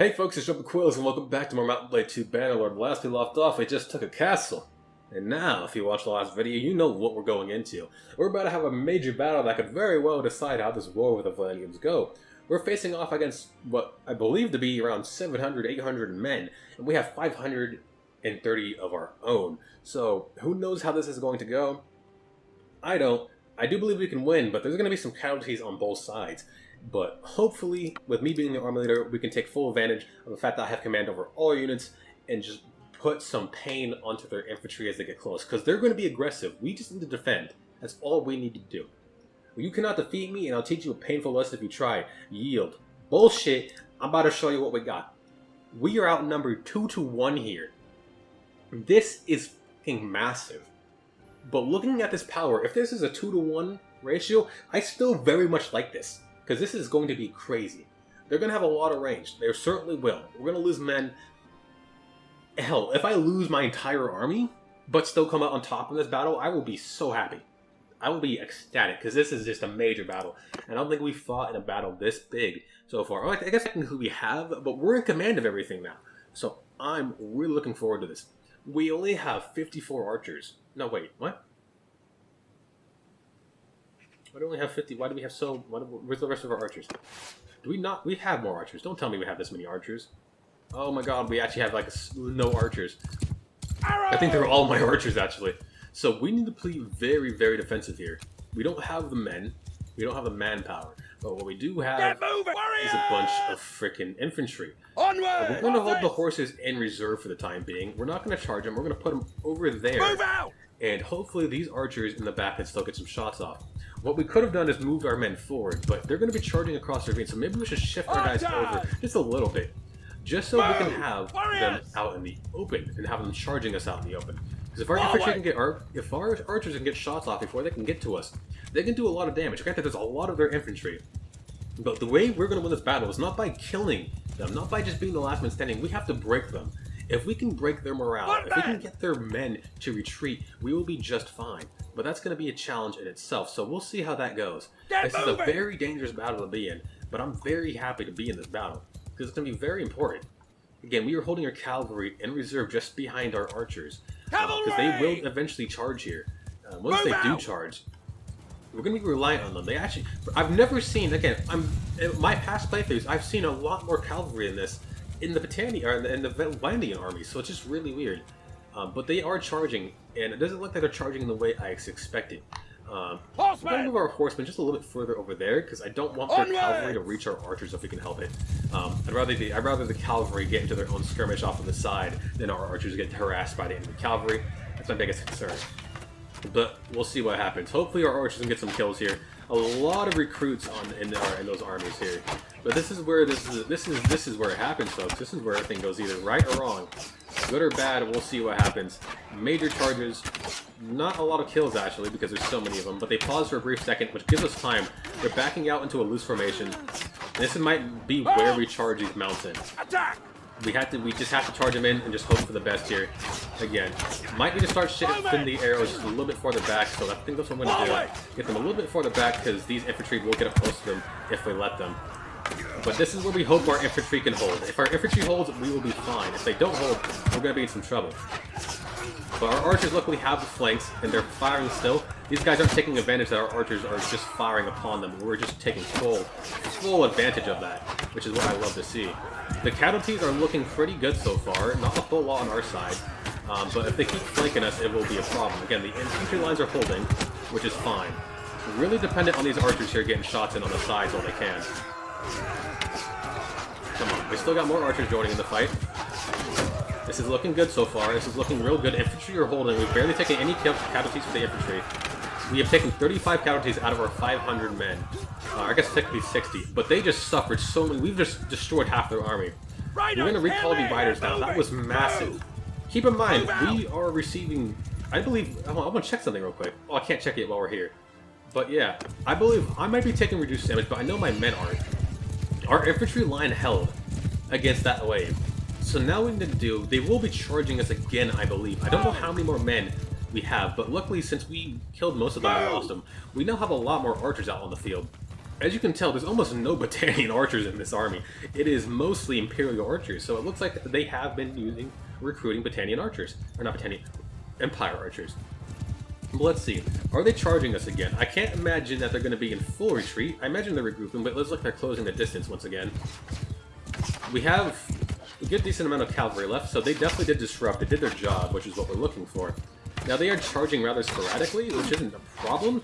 Hey folks, it's Jumpin' Quills and welcome back to more Mountain Blade 2 Bannerlord. Last we left off, I just took a castle. And now, if you watched the last video, you know what we're going into. We're about to have a major battle that could very well decide how this war with the Vlandians go. We're facing off against what I believe to be around 700, 800 men, and we have 530 of our own. So, who knows how this is going to go? I don't. I do believe we can win, but there's going to be some casualties on both sides. But hopefully, with me being the army leader, we can take full advantage of the fact that I have command over all units and just put some pain onto their infantry as they get close. Because they're going to be aggressive. We just need to defend. That's all we need to do. You cannot defeat me, and I'll teach you a painful lesson if you try. Yield. Bullshit. I'm about to show you what we got. We are outnumbered 2-1 here. This is fucking massive. But looking at this power, if this is a 2-1 ratio, I still very much like this. Because this is going to be crazy. They're going to have a lot of range. They certainly will. We're going to lose men. Hell, if I lose my entire army, but still come out on top in this battle, I will be so happy. I will be ecstatic, because this is just a major battle. And I don't think we fought in a battle this big so far. I guess technically we have, but we're in command of everything now. So I'm really looking forward to this. We only have 54 archers. No, wait, what? Why do we only have 50? Why do we have so... where's the rest of our archers? Do we not... We have more archers. Don't tell me we have this many archers. Oh my god, we actually have, like, no archers. I think they're all my archers, actually. So we need to play very, very defensive here. We don't have the men. We don't have the manpower. But what we do have is a bunch of freaking infantry. We're going to hold the horses in reserve for the time being. We're not going to charge them. We're going to put them over there. Move out! And hopefully these archers in the back can still get some shots off. What we could have done is moved our men forward, but they're going to be charging across the ravine, so maybe we should shift our guys over just a little bit. Just so we can have them out in the open, and have them charging us out in the open. Because if our infantry can get if our archers can get shots off before they can get to us, they can do a lot of damage. Granted, there's a lot of their infantry. But the way we're going to win this battle is not by killing them, not by just being the last man standing. We have to break them. If we can break their morale, if we can get their men to retreat, we will be just fine. But that's going to be a challenge in itself, so we'll see how that goes. This is a very dangerous battle to be in, but I'm very happy to be in this battle, because it's going to be very important. Again, we are holding our cavalry in reserve just behind our archers, because they will eventually charge here. Once they do charge, we're going to be reliant on them. They actually, I've never seen, again, in my past playthroughs, I've seen a lot more cavalry in this, in the Britannia, or in the Vlandian army, so it's just really weird. But they are charging, and it doesn't look like they're charging in the way I expected. We're going to move our horsemen just a little bit further over there, because I don't want their cavalry to reach our archers if we can help it. I'd rather the cavalry get into their own skirmish off on the side than our archers get harassed by the enemy cavalry. That's my biggest concern. But we'll see what happens. Hopefully our archers can get some kills here. A lot of recruits in those armies here. But this is where this is where it happens, folks. This is where everything goes either right or wrong. Good or bad, we'll see what happens. Major charges, not a lot of kills actually, because there's so many of them, but they pause for a brief second, which gives us time. They're backing out into a loose formation. This might be where we charge these mountains. We just have to charge them in and just hope for the best here. Again, might need to start shifting the arrows just a little bit farther back, so I think that's what I'm going to do. Get them a little bit farther back, because these infantry will get up close to them if we let them. But this is where we hope our infantry can hold. If our infantry holds, we will be fine. If they don't hold, we're going to be in some trouble. But our archers luckily have the flanks, and they're firing still. These guys aren't taking advantage that our archers are just firing upon them. We're just taking full advantage of that, which is what I love to see. The casualties are looking pretty good so far. Not a whole lot on our side. But if they keep flanking us, it will be a problem. Again, the infantry lines are holding, which is fine. We're really dependent on these archers here getting shots in on the sides while they can. Come on, we still got more archers joining in the fight. This is looking good so far. This is looking real good. Infantry are holding. We've barely taken any casualties for the infantry. We have taken 35 casualties out of our 500 men. I guess technically 60, but they just suffered so many. We've just destroyed half their army. We're going to recall the riders now. That was massive. Keep in mind, we are receiving, I believe, I want to check something real quick. Oh, I can't check it while we're here. But yeah, I believe I might be taking reduced damage, but I know my men aren't. Our infantry line held against that wave. So now what we need to do, they will be charging us again, I believe. I don't know how many more men we have, but luckily since we killed most of them and lost them, we now have a lot more archers out on the field. As you can tell, there's almost no Battanian archers in this army. It is mostly Imperial archers, so it looks like they have been recruiting Battanian archers. Or not Battanian, Empire archers. But let's see. Are they charging us again? I can't imagine that they're going to be in full retreat. I imagine they're regrouping, but it looks like they're closing the distance once again. We have a good decent amount of cavalry left, so they definitely did disrupt. They did their job, which is what we're looking for. Now they are charging rather sporadically, which isn't a problem.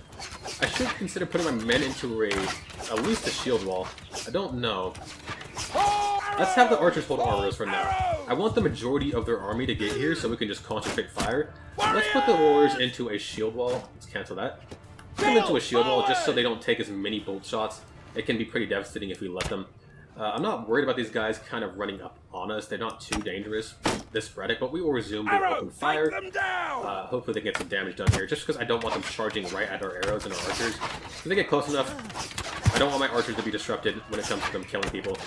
I should consider putting my men into at least a shield wall. I don't know. Let's have the archers hold arrows for now. I want the majority of their army to get here so we can just concentrate fire. So let's put the warriors into a shield wall. Let's cancel that. Put them into a shield wall just so they don't take as many bolt shots. It can be pretty devastating if we let them. I'm not worried about these guys kind of running up on us. They're not too dangerous, this sporadic, but we will resume their open fire. Hopefully they get some damage done here, just because I don't want them charging right at our arrows and our archers. If they get close enough, I don't want my archers to be disrupted when it comes to them killing people.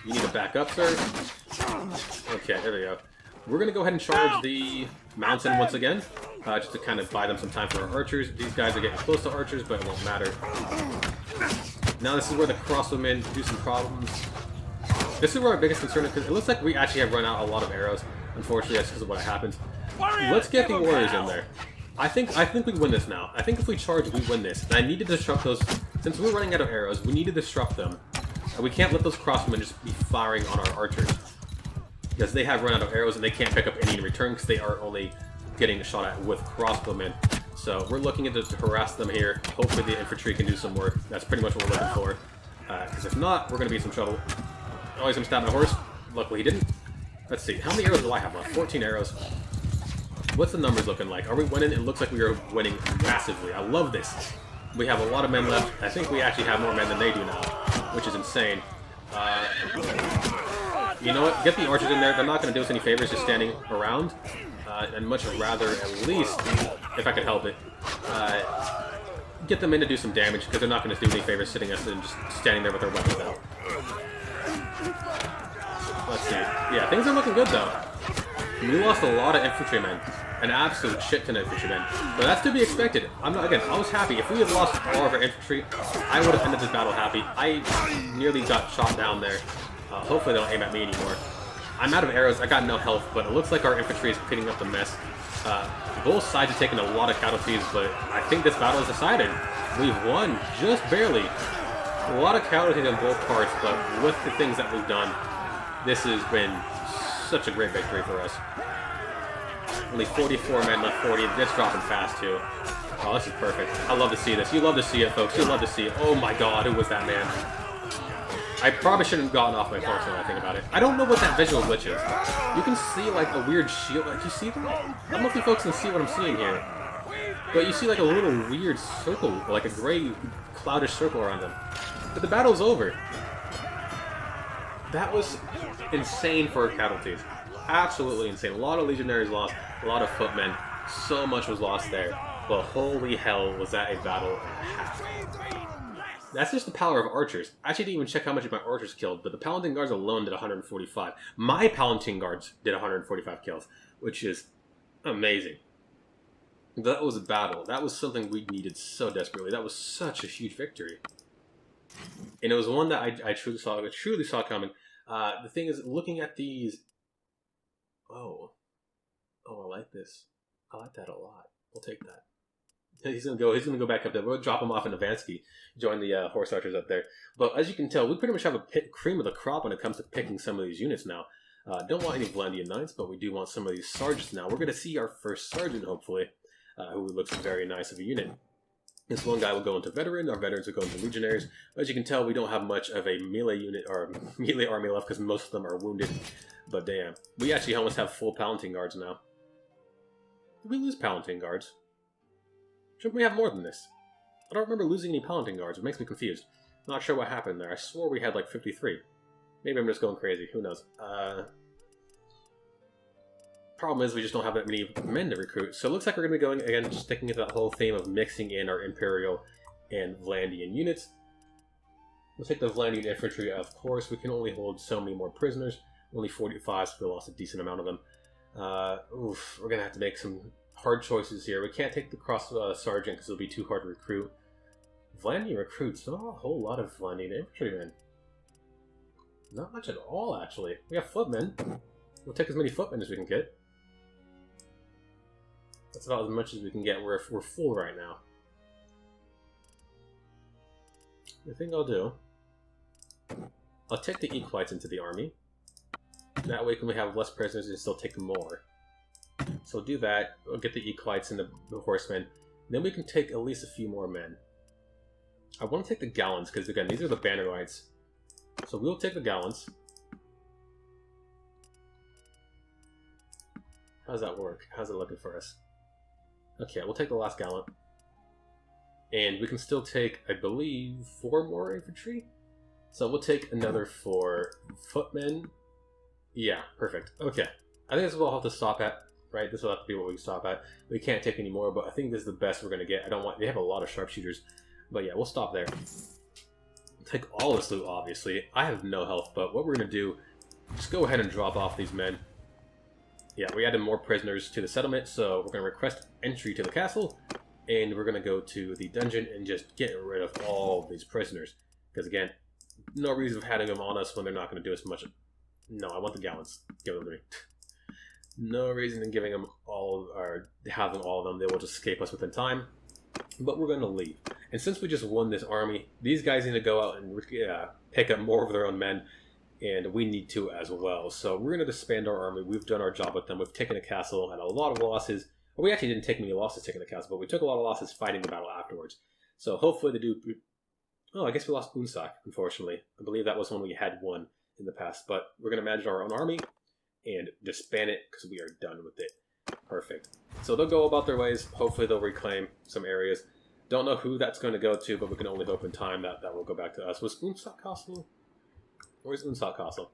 You need to back up, sir. Okay, there we go. We're going to go ahead and charge the mountain once again, just to kind of buy them some time for our archers. These guys are getting close to archers, but it won't matter. Now this is where the crossbowmen do some problems. This is where our biggest concern is, because it looks like we actually have run out a lot of arrows. Unfortunately, that's because of what happens. Let's get the warriors in there. I think we win this now. I think if we charge, we win this. And I need to disrupt those. Since we're running out of arrows, we need to disrupt them. And we can't let those crossbowmen just be firing on our archers, because they have run out of arrows and they can't pick up any in return because they are only getting shot at with crossbowmen. So we're looking to harass them here. Hopefully the infantry can do some work. That's pretty much what we're looking for. Because if not, we're going to be in some trouble. Oh, he's going to stab my horse. Luckily he didn't. Let's see. How many arrows do I have left? 14 arrows. What's the numbers looking like? Are we winning? It looks like we are winning massively. I love this. We have a lot of men left. I think we actually have more men than they do now, which is insane. You know what? Get the archers in there. They're not going to do us any favors just standing around. And much rather, at least, if I could help it, get them in to do some damage, because they're not going to do any favors sitting us and just standing there with their weapons out. Let's see. Yeah, things are looking good, though. We lost a lot of infantrymen. An absolute shit ton of infantrymen. But that's to be expected. I was happy. If we had lost all of our infantry, I would have ended this battle happy. I nearly got shot down there. Hopefully they don't aim at me anymore. I'm out of arrows, I got no health, but it looks like our infantry is cleaning up the mess. Both sides have taken a lot of casualties, but I think this battle is decided. We've won, just barely. A lot of casualties in both parts, but with the things that we've done, this has been such a great victory for us. Only 44 men left, 40. It's dropping fast, too. Oh, this is perfect. I love to see this. You love to see it, folks. You love to see it. Oh my god, who was that man? I probably shouldn't have gotten off my horse when I think about it. I don't know what that visual glitch is. You can see like a weird shield. Like, you see that? I don't know if you folks can see what I'm seeing here. But you see like a little weird circle, like a gray, cloudish circle around them. But the battle's over. That was insane for our casualties. Absolutely insane. A lot of legionaries lost, a lot of footmen. So much was lost there. But holy hell, was that a battle and a half. That's just the power of archers. I actually didn't even check how much of my archers killed, but the Palatine Guards alone did 145. My Palatine Guards did 145 kills, which is amazing. That was a battle. That was something we needed so desperately. That was such a huge victory. And it was one that I truly saw coming. The thing is, looking at these... Oh, I like this. I like that a lot. We'll take that. He's gonna go back up there. We'll drop him off in Avansky, join the horse archers up there. But as you can tell, we pretty much have a cream of the crop when it comes to picking some of these units now. Don't want any Vlandian knights, but we do want some of these sergeants now. We're gonna see our first sergeant, hopefully, who looks very nice of a unit. This one guy will go into veteran. Our veterans will go into legionaries. As you can tell, we don't have much of a melee unit or melee army left because most of them are wounded. But damn, we actually almost have full Palatine Guards now. Did we lose Palatine Guards? Shouldn't we have more than this? I don't remember losing any Palatine Guards. It makes me confused. Not sure what happened there. I swore we had like 53. Maybe I'm just going crazy. Who knows? Problem is we just don't have that many men to recruit. So it looks like we're going to be going, again, just sticking to that whole theme of mixing in our Imperial and Vlandian units. We'll take the Vlandian infantry, of course. We can only hold so many more prisoners. Only 45, so we lost a decent amount of them. We're going to have to make some hard choices here. We can't take the cross sergeant because it'll be too hard to recruit. Vlandian recruits, not a whole lot of Vlandian infantrymen. Not much at all, actually. We have footmen. We'll take as many footmen as we can get. That's about as much as we can get. We're full right now. The thing I'll do, I'll take the equites into the army. That way, when we have less prisoners, we can still take more. So we'll do that. We'll get the equites and the horsemen. Then we can take at least a few more men. I want to take the gallants because, again, these are the Bannerlords. So we'll take the gallants. How does that work? How's it looking for us? Okay, we'll take the last gallant. And we can still take, I believe, 4 more infantry? So we'll take another 4 footmen. Yeah, perfect. Okay. I think this is what we'll have to stop at, right? This will have to be what we stop at. We can't take any more, but I think this is the best we're going to get. I don't want... They have a lot of sharpshooters. But yeah, we'll stop there. Take all this loot, obviously. I have no health, but what we're going to do... Just go ahead and drop off these men. Yeah, we added more prisoners to the settlement, so we're going to request entry to the castle. And we're going to go to the dungeon and just get rid of all of these prisoners. Because again, no reason of having them on us when they're not going to do us much. No, I want the gallants. Give them to me. No reason in giving them all, or having all of them. They will just escape us within time. But we're going to leave. And since we just won this army, these guys need to go out and pick up more of their own men. And we need to as well. So we're going to disband our army. We've done our job with them. We've taken a castle, had a lot of losses. Well, we actually didn't take many losses taking the castle, but we took a lot of losses fighting the battle afterwards. So hopefully they do... Oh, I guess we lost Unsak, unfortunately. I believe that was one we had won in the past. But we're going to manage our own army and disband it because we are done with it. Perfect. So they'll go about their ways. Hopefully they'll reclaim some areas. Don't know who that's going to go to, but we can only hope in time that that will go back to us. Was Unsak Castle? Where's Unsak Castle?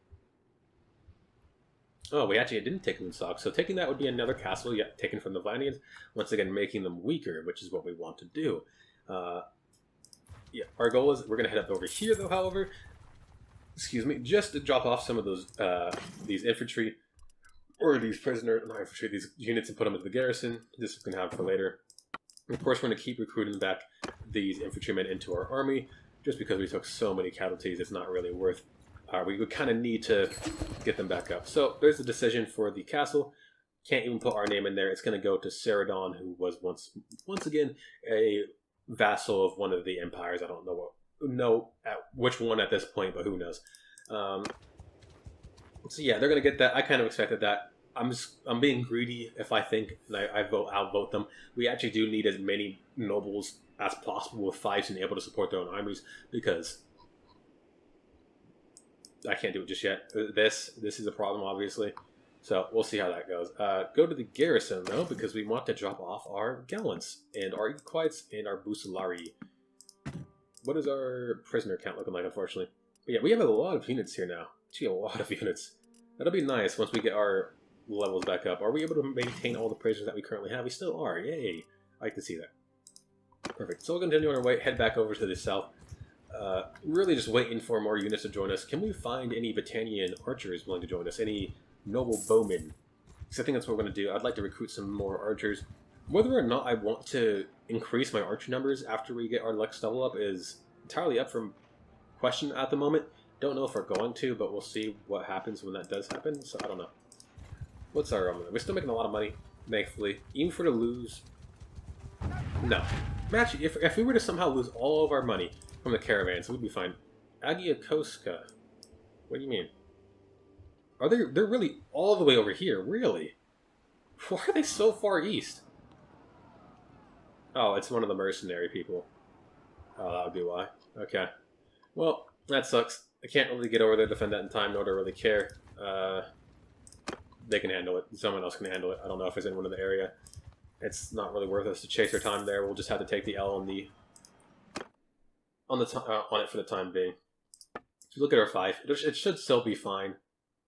Oh, we actually didn't take Unsak, so taking that would be another castle, yeah, taken from the Vlandians, once again making them weaker, which is what we want to do. Yeah, our goal is, we're going to head up over here, though, however, excuse me, just to drop off some of those, these infantry, or these not infantry, these units and put them into the garrison. This we can have for later. And of course, we're going to keep recruiting back these infantrymen into our army, just because we took so many casualties, it's not really worth. We would kind of need to get them back up. So there's the decision for the castle. Can't even put our name in there. It's going to go to Ceridon, who was once again a vassal of one of the empires. I don't know which one at this point, but who knows. So yeah, they're going to get that. I kind of expected that. I'm being greedy if I think I'll vote them. We actually do need as many nobles as possible with 5s and able to support their own armies, because I can't do it just yet. This is a problem, obviously. So we'll see how that goes. Go to the garrison, though, because we want to drop off our gallants and our equites and our bucelari. What is our prisoner count looking like, unfortunately? But yeah, we have a lot of units here now. Actually, a lot of units. That'll be nice once we get our levels back up. Are we able to maintain all the prisoners that we currently have? We still are. Yay. I like to see that. Perfect. So we'll continue on our way, head back over to the south. Really just waiting for more units to join us. Can we find any Battanian archers willing to join us? Any noble bowmen? Because I think that's what we're going to do. I'd like to recruit some more archers. Whether or not I want to increase my archer numbers after we get our next level up is entirely up for question at the moment. Don't know if we're going to, but we'll see what happens when that does happen. So I don't know. What's our... we're still making a lot of money, thankfully. Even for to lose... No. Actually, if we were to somehow lose all of our money from the caravans, we'd be fine. Agiakoska. What do you mean? Are they... They're really all the way over here, really? Why are they so far east? Oh, it's one of the mercenary people. Oh, that would be why. Okay. Well, that sucks. I can't really get over there to defend that in time, nor do I really care. They can handle it. Someone else can handle it. I don't know if there's anyone in the area. It's not really worth us to chase our time there. We'll just have to take the L on it for the time being. If you look at our 5, it should still be fine.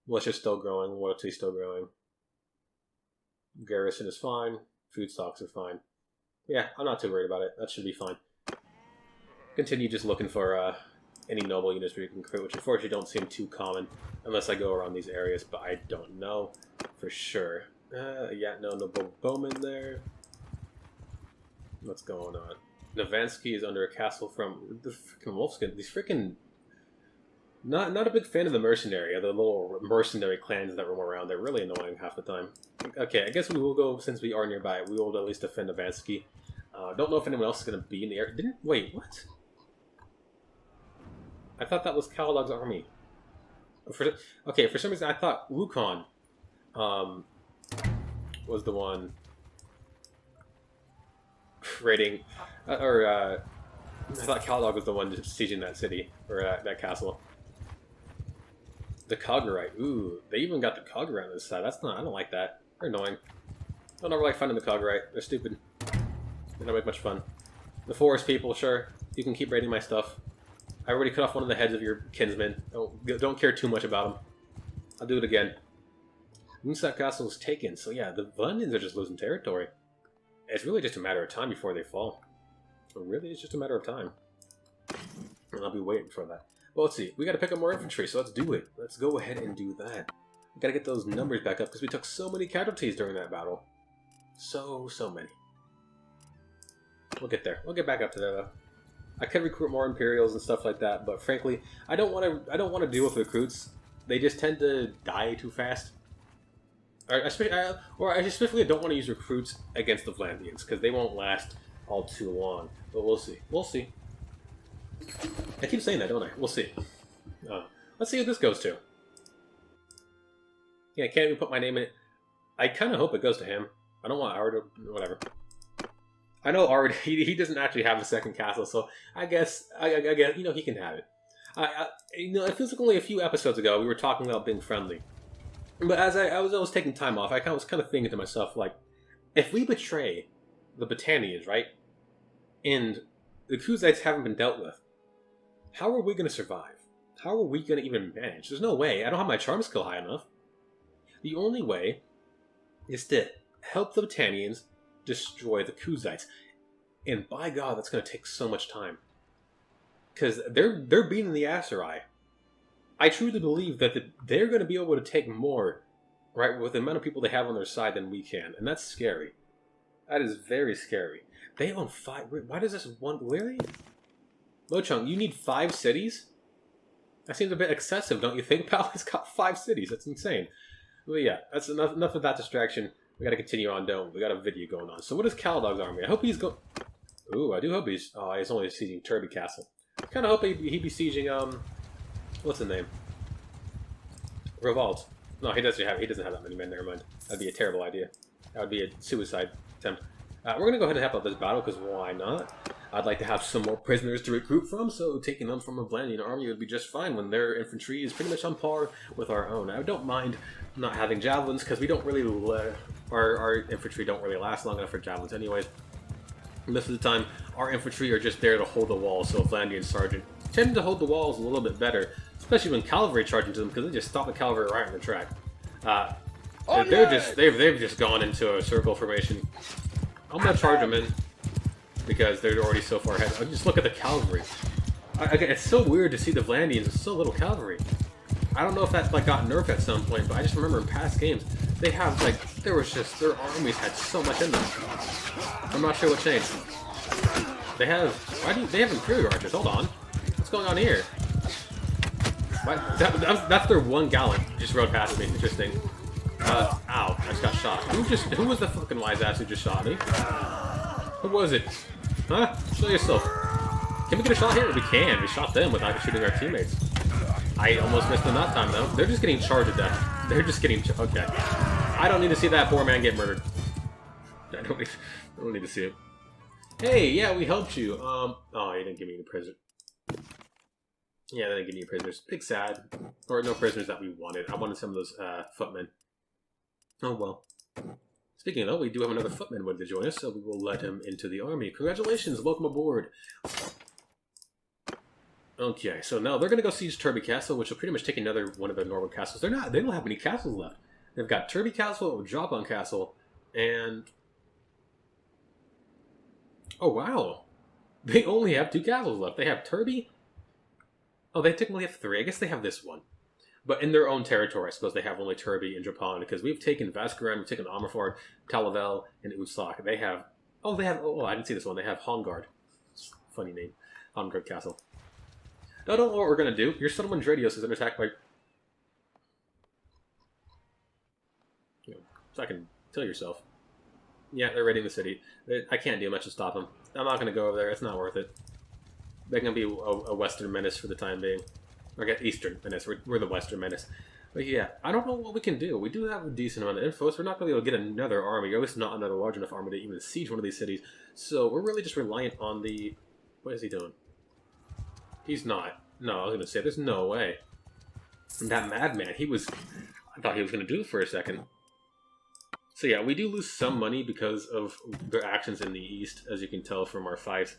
Militia's still growing. Loyalty's still growing. Garrison is fine. Food stocks are fine. Yeah, I'm not too worried about it. That should be fine. Continue just looking for any noble units we can recruit, which unfortunately don't seem too common unless I go around these areas, but I don't know for sure. Yeah, no noble bowmen there. What's going on? Navansky is under a castle from the freaking Wolfskin. These freaking... Not a big fan of the mercenary, or the little mercenary clans that roam around. They're really annoying half the time. Okay, I guess we will go, since we are nearby, we will at least defend Navansky. Don't know if anyone else is going to be in the area. Wait, what? I thought that was Caladog's army. Okay, for some reason I thought Wukon was the one raiding, I thought Caladog was the one sieging that city, or that castle. The Koggerite. Ooh, they even got the Koggerite on this side. I don't like that. They're annoying. I don't ever like finding the Koggerite. They're stupid. They don't make much fun. The forest people, sure. You can keep raiding my stuff. I already cut off one of the heads of your kinsmen. Don't care too much about them. I'll do it again. Moonset Castle is taken, so yeah, the Vlandians are just losing territory. It's really just a matter of time before they fall. It really is just a matter of time. And I'll be waiting for that. Well, let's see. We gotta pick up more infantry, so let's do it. Let's go ahead and do that. We gotta get those numbers back up, because we took so many casualties during that battle. So many. We'll get there. We'll get back up to that, though. I could recruit more Imperials and stuff like that, but frankly, I don't want to deal with recruits. They just tend to die too fast. I especially don't want to use recruits against the Vlandians, because they won't last all too long. But we'll see. We'll see. I keep saying that, don't I? We'll see. Let's see what this goes to. Yeah, I can't even put my name in it. I kind of hope it goes to him. I don't want Ard to... whatever. I know Ard, he doesn't actually have a second castle, so I guess, you know, he can have it. You know, it feels like only a few episodes ago we were talking about being friendly. But as I was taking time off, I was kind of thinking to myself, like, if we betray the Battanians, right, and the Kuzites haven't been dealt with, how are we going to survive? How are we going to even manage? There's no way. I don't have my charm skill high enough. The only way is to help the Battanians destroy the Kuzites. And by God, that's going to take so much time. Because they're beating the Aserai. I truly believe that they're going to be able to take more, right, with the amount of people they have on their side than we can. And that's scary. That is very scary. They own 5... Why does this one... Really? Lochung, you need 5 cities? That seems a bit excessive, don't you think, pal? It's got 5 cities. That's insane. But yeah, that's enough of that distraction. We gotta continue on, don't we? We got a video going on. So what is Caladog's army? I hope he's going... Ooh, I do hope he's... Oh, he's only sieging Turby Castle. I kind of hope he'd be sieging, what's his name? Revolt. No, he doesn't have that many men, never mind. That'd be a terrible idea. That would be a suicide attempt. We're gonna go ahead and help out this battle, because why not? I'd like to have some more prisoners to recruit from, so taking them from a Vlandian army would be just fine when their infantry is pretty much on par with our own. I don't mind not having javelins, because we don't really... Our infantry don't really last long enough for javelins anyways. Most of the time, our infantry are just there to hold the walls, so a Vlandian sergeant tend to hold the walls a little bit better, especially when cavalry charge into them, because they just stop the cavalry right in the track. They've just gone into a circle formation. I'm gonna charge them in, because they're already so far ahead. Just look at the cavalry. Again, it's so weird to see the Vlandians with so little cavalry. I don't know if that got nerfed at some point, but I just remember in past games, they have their armies had so much in them. I'm not sure what changed. They have Imperial archers? Hold on, what's going on here? That's their one gallant. Just rode past me. Interesting. Ow! I just got shot. Who was the fucking wise ass who just shot me? Who was it? Huh? Show yourself. Can we get a shot here? We can. We shot them without shooting our teammates. I almost missed them that time, though. They're just getting charged to death. They're just getting... Okay. I don't need to see that poor man get murdered. I don't need to see it. Hey, yeah, we helped you. Oh, you didn't give me any prisoners. Yeah, they didn't give me any prisoners. Big sad. Or no prisoners that we wanted. I wanted some of those footmen. Oh, well. Speaking of that, we do have another footman ready to join us, so we will let him into the army. Congratulations, welcome aboard. Okay, so now they're going to go siege Turby Castle, which will pretty much take another one of their normal castles. They don't have any castles left. They've got Turby Castle, Joban Castle, and... Oh, wow. They only have 2 castles left. They have Turby. Oh, they technically have 3. I guess they have this one. But in their own territory, I suppose they have only Turby and Japan, because we've taken Vaskaran, we've taken Amerford, Talavel, and Utsak. They have... Oh, I didn't see this one. They have Hongard. funny name. Onguard Castle. No, don't know what we're gonna do. Your settlement Dradios is under attack by... So I can tell yourself. Yeah, they're raiding the city. I can't do much to stop them. I'm not gonna go over there. It's not worth it. They're gonna be a Western menace for the time being. Or Eastern menace. We're the Western menace. But yeah, I don't know what we can do. We do have a decent amount of info, so we're not going to be able to get another army, or at least not another large enough army to even siege one of these cities. So we're really just reliant on the... What is he doing? He's not. No, I was going to say, there's no way. That madman, he was... I thought he was going to do it for a second. So yeah, we do lose some money because of their actions in the east, as you can tell from our fights.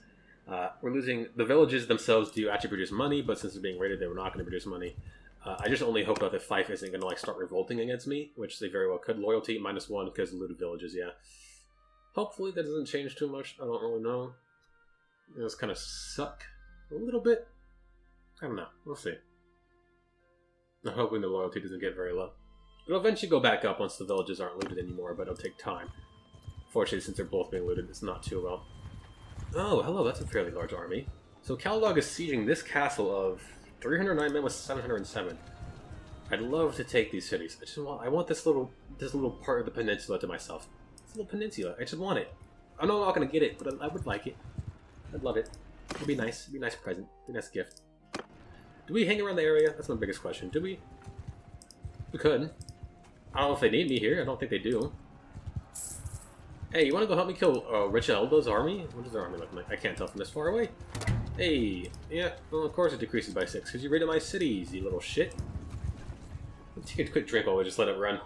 We're losing... The villages themselves do actually produce money, but since they're being raided, they were not going to produce money. I just only hope that the Fife isn't going to start revolting against me, which they very well could. Loyalty -1 because of looted villages, yeah. Hopefully that doesn't change too much. I don't really know. It does kind of suck a little bit. I don't know. We'll see. I'm hoping the loyalty doesn't get very low. It'll eventually go back up once the villages aren't looted anymore, but it'll take time. Fortunately, since they're both being looted, it's not too well. Oh, hello, that's a fairly large army. So Caladog is sieging this castle of 309 men with 707. I'd love to take these cities. I want this little part of the peninsula to myself. This little peninsula. I just want it. I know I'm not gonna get it, but I would like it. I'd love it. It'd be nice. It'd be a nice present. It'd be a nice gift. Do we hang around the area? That's my biggest question. Do we? We could. I don't know if they need me here. I don't think they do. Hey, you want to go help me kill Rich Eldo's army? What does their army look like? I can't tell from this far away. Hey, yeah, well of course it decreases by 6, because you raided my cities, you little shit. Take a quick drink while we just let it run.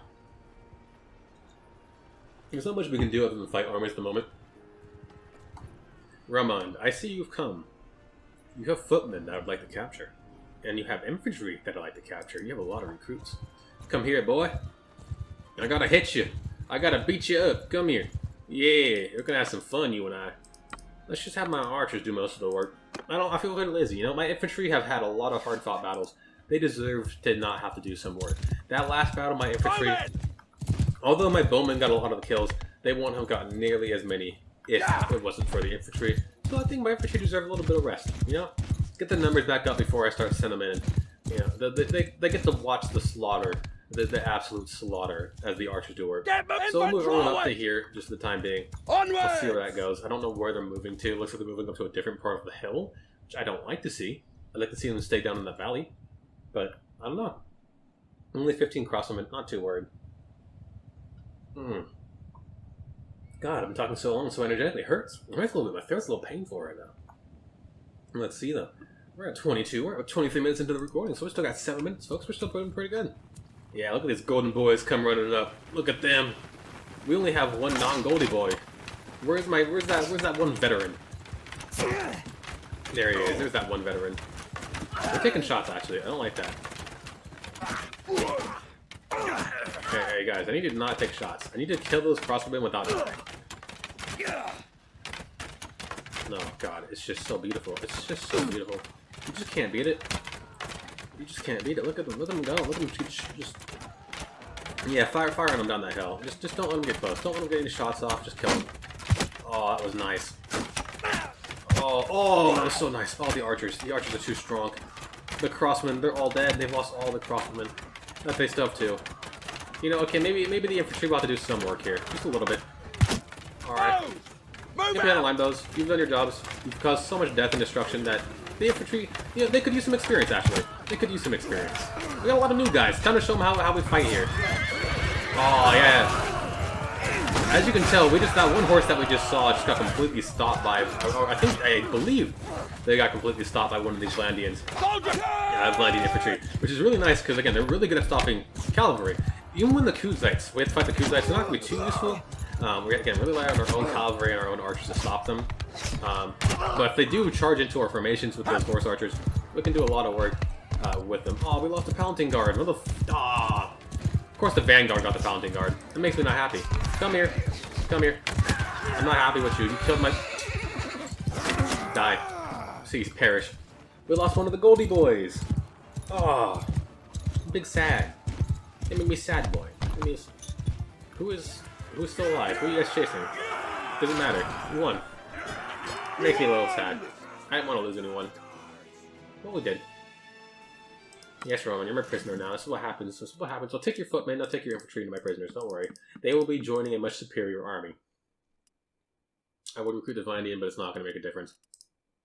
There's not much we can do other than fight armies at the moment. Ramond, I see you've come. You have footmen that I would like to capture. And you have infantry that I'd like to capture. You have a lot of recruits. Come here, boy. I gotta hit you. I gotta beat you up. Come here. Yeah, we're gonna have some fun, you and I. Let's just have my archers do most of the work. I feel a bit lazy, you know? My infantry have had a lot of hard-fought battles. They deserve to not have to do some work. That last battle, my infantry... Although my bowmen got a lot of the kills, they won't have gotten nearly as many if it wasn't for the infantry. So I think my infantry deserve a little bit of rest, you know? Get the numbers back up before I start sending them in. You know, they get to watch the slaughter, the absolute slaughter, as the archers do work. So we'll move on up to here, just for the time being. Let's see where that goes. I don't know where they're moving to. It looks like they're moving up to a different part of the hill, which I don't like to see. I'd like to see them stay down in the valley, but I don't know. Only 15 crossbowmen, not too worried. God, I've been talking so long, so energetically. It hurts. It hurts a little bit. My throat's a little painful right now. Let's see, though. We're at 22. We're at 23 minutes into the recording, so we still got 7 minutes, folks. We're still doing pretty good. Yeah, look at these golden boys come running up. Look at them. We only have one non-goldie boy. Where's that one veteran? There he is. There's that one veteran. We're taking shots, actually. I don't like that. Hey, guys, I need you to not take shots. I need to kill those crossbowmen without dying. No, God, it's just so beautiful. It's just so beautiful. You just can't beat it. You just can't beat it. Look at them. Let them go. Let them just... Yeah, fire on them down that hill. Just don't let them get close. Don't let them get any shots off. Just kill them. Oh, that was nice. Oh, that was so nice. Oh, the archers. The archers are too strong. The crossmen, they're all dead. They've lost all the crossmen. That face stuff too. You know, okay, maybe the infantry will have to do some work here. Just a little bit. Alright. Get behind the line, bows. You've done your jobs. You've caused so much death and destruction that the infantry, you know, they could use some experience, actually. They could use some experience. We got a lot of new guys. Time to show them how we fight here. Oh, yeah. As you can tell, that one horse that we just saw just got completely stopped by, or I believe they got completely stopped by one of these Vlandians. Yeah, Vlandian infantry. Which is really nice, because again, they're really good at stopping cavalry. Even when the Kuzites, we have to fight the Kuzites, they're not going to be too useful. We're again really rely on our own cavalry and our own archers to stop them. But if they do charge into our formations with those horse archers, we can do a lot of work with them. Oh, we lost the Palanting Guard. Of course the Vanguard got the Palanting Guard. That makes me not happy. Come here. Come here. I'm not happy with you. You killed my... Die. Please perish. We lost one of the Goldie boys. Oh. Big sad. They made me sad, boy. Who's still alive? Who are you guys chasing? Doesn't matter. You won. Makes me a little sad. I didn't want to lose anyone. Well, we did. Yes, Roman, you're my prisoner now. This is what happens. This is what happens. I'll take your footmen, I'll take your infantry into my prisoners. Don't worry. They will be joining a much superior army. I would recruit the Vlandian, but it's not going to make a difference.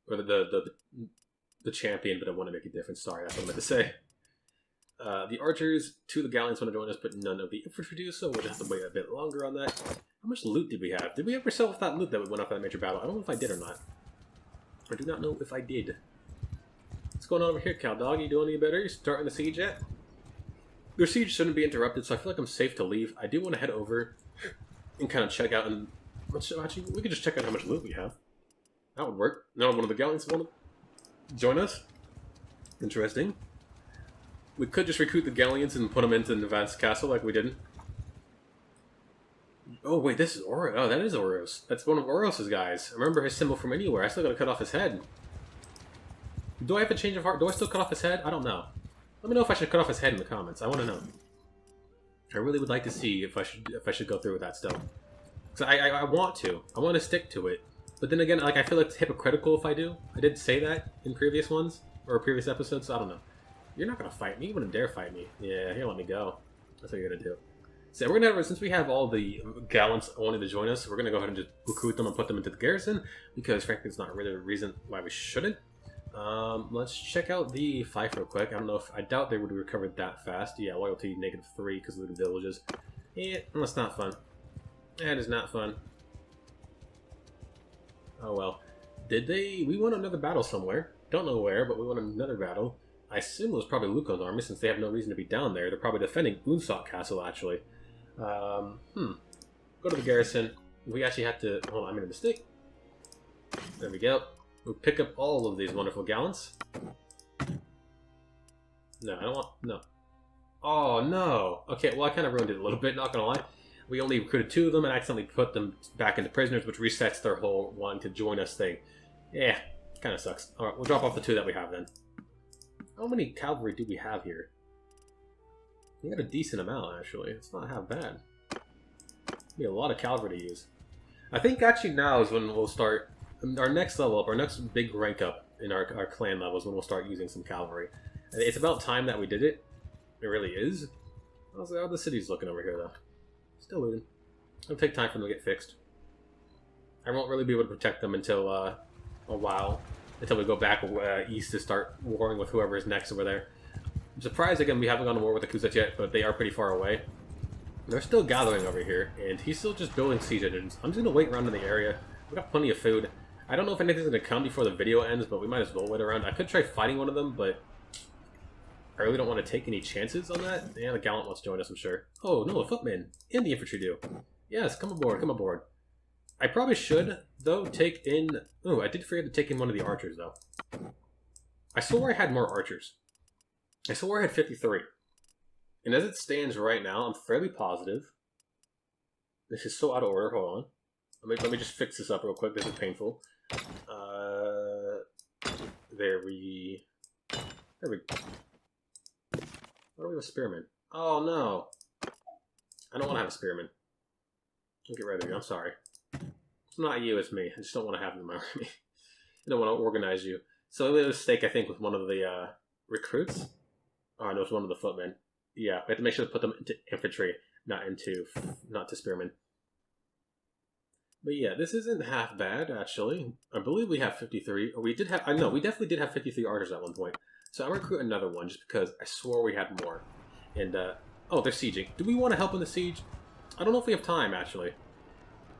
Or the champion, but it wouldn't make a difference. Sorry, that's what I meant to say. The archers, 2 of the galleons want to join us, but none of the infantry do, so we'll just have to wait a bit longer on that. How much loot did we have? Did we ever sell off that loot that we went off that major battle? I don't know if I did or not. I do not know if I did. What's going on over here, Cal Dog? You doing any better? You starting the siege yet? Their siege shouldn't be interrupted, so I feel like I'm safe to leave. I do want to head over and kind of check out, and actually, we could just check out how much loot we have. That would work. Now one of the galleons want to join us. Interesting. We could just recruit the galleons and put them into Nevada's castle like we did. Oh wait, this is Oros. Oh, that is Oros. That's one of Oros' guys. I remember his symbol from anywhere. I still gotta cut off his head. Do I have a change of heart? Do I still cut off his head? I don't know. Let me know if I should cut off his head in the comments. I want to know. I really would like to see if I should go through with that still. Because I want to. I want to stick to it. But then again, like I feel like it's hypocritical if I do. I did say that in previous ones or previous episodes. So I don't know. You're not gonna fight me. You wouldn't dare fight me. Yeah, here, let me go. That's what you're gonna do. So we're gonna have, since we have all the gallants wanting to join us, we're gonna go ahead and just recruit them and put them into the garrison because frankly, it's not really a reason why we shouldn't. Let's check out the fife real quick. I don't know if I doubt they would have recovered that fast. Yeah, loyalty -3 because of the villages. Yeah, that's not fun. That is not fun. Oh well. Did they? We won another battle somewhere. Don't know where, but we won another battle. I assume it was probably Luco's army since they have no reason to be down there. They're probably defending Unsok Castle actually. Go to the garrison. We actually have to. Hold on, I made a mistake. There we go. We'll pick up all of these wonderful gallants. No, I don't want... No. Oh, no. Okay, well, I kind of ruined it a little bit, not gonna lie. We only recruited 2 of them and accidentally put them back into prisoners, which resets their whole wanting to join us thing. Yeah, kind of sucks. Alright, we'll drop off the 2 that we have then. How many cavalry do we have here? We got a decent amount, actually. It's not half bad. We have a lot of cavalry to use. I think actually now is when we'll start... Our next level up, our next big rank up in our clan levels when we'll start using some cavalry. It's about time that we did it. It really is. How's the city's looking over here, though? Still looting. It'll take time for them to get fixed. I won't really be able to protect them until a while. Until we go back east to start warring with whoever is next over there. I'm surprised, again, we haven't gone to war with the Kuzet yet, but they are pretty far away. They're still gathering over here, and he's still just building siege engines. I'm just going to wait around in the area. We've got plenty of food. I don't know if anything's going to come before the video ends, but we might as well wait around. I could try fighting one of them, but I really don't want to take any chances on that. Yeah, the gallant wants to join us, I'm sure. Oh, no, the footmen and the infantry do. Yes, come aboard, come aboard. I probably should, though, take in... Oh, I did forget to take in one of the archers, though. I swore I had more archers. I swore I had 53. And as it stands right now, I'm fairly positive. This is so out of order. Hold on. Let me just fix this up real quick. This is painful. There we go. What do we have a spearman? Oh no. I don't want to have a spearman. Don't get rid of you. I'm sorry. It's not you, it's me. I just don't want to have them in my army. I don't want to organize you. So I made a mistake, I think, with one of the recruits. Oh, no, it's one of the footmen. Yeah, we have to make sure to put them into infantry, not to spearmen. But yeah, this isn't half bad, actually. I believe we have 53. Or we did have... I know, we definitely did have 53 archers at one point. So I'm going to recruit another one, just because I swore we had more. And, oh, they're sieging. Do we want to help in the siege? I don't know if we have time, actually.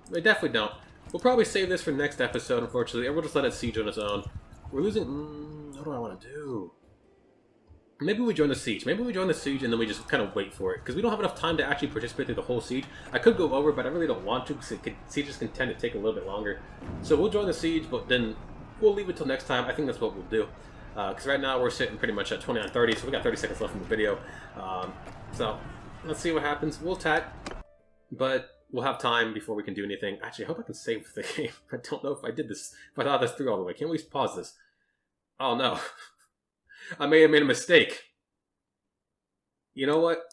We definitely don't. We'll probably save this for next episode, unfortunately, and we'll just let it siege on its own. We're losing... what do I want to do? Maybe we join the siege. Maybe we join the siege and then we just kind of wait for it. Because we don't have enough time to actually participate through the whole siege. I could go over, but I really don't want to because sieges can tend to take a little bit longer. So we'll join the siege, but then we'll leave it till next time. I think that's what we'll do. Because right now we're sitting pretty much at 29:30, so we got 30 seconds left in the video. So let's see what happens. We'll attack, but we'll have time before we can do anything. Actually, I hope I can save the game. I don't know if I did this, if I thought this through all the way. Can we pause this? Oh no. I may have made a mistake. You know what?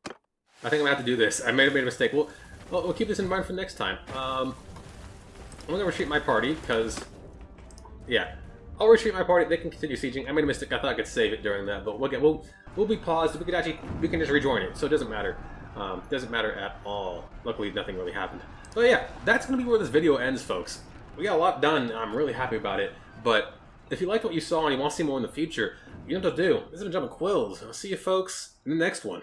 I think I'm going to have to do this. I may have made a mistake. We'll keep this in mind for next time. I'm going to retreat my party because, yeah, I'll retreat my party. They can continue sieging. I made a mistake. I thought I could save it during that, but we'll be paused. We can just rejoin it, so it doesn't matter. Doesn't matter at all. Luckily, nothing really happened. But yeah, that's gonna be where this video ends, folks. We got a lot done. I'm really happy about it. But if you liked what you saw and you want to see more in the future, you know what to do. This has been Jumping Quills. I'll see you folks in the next one.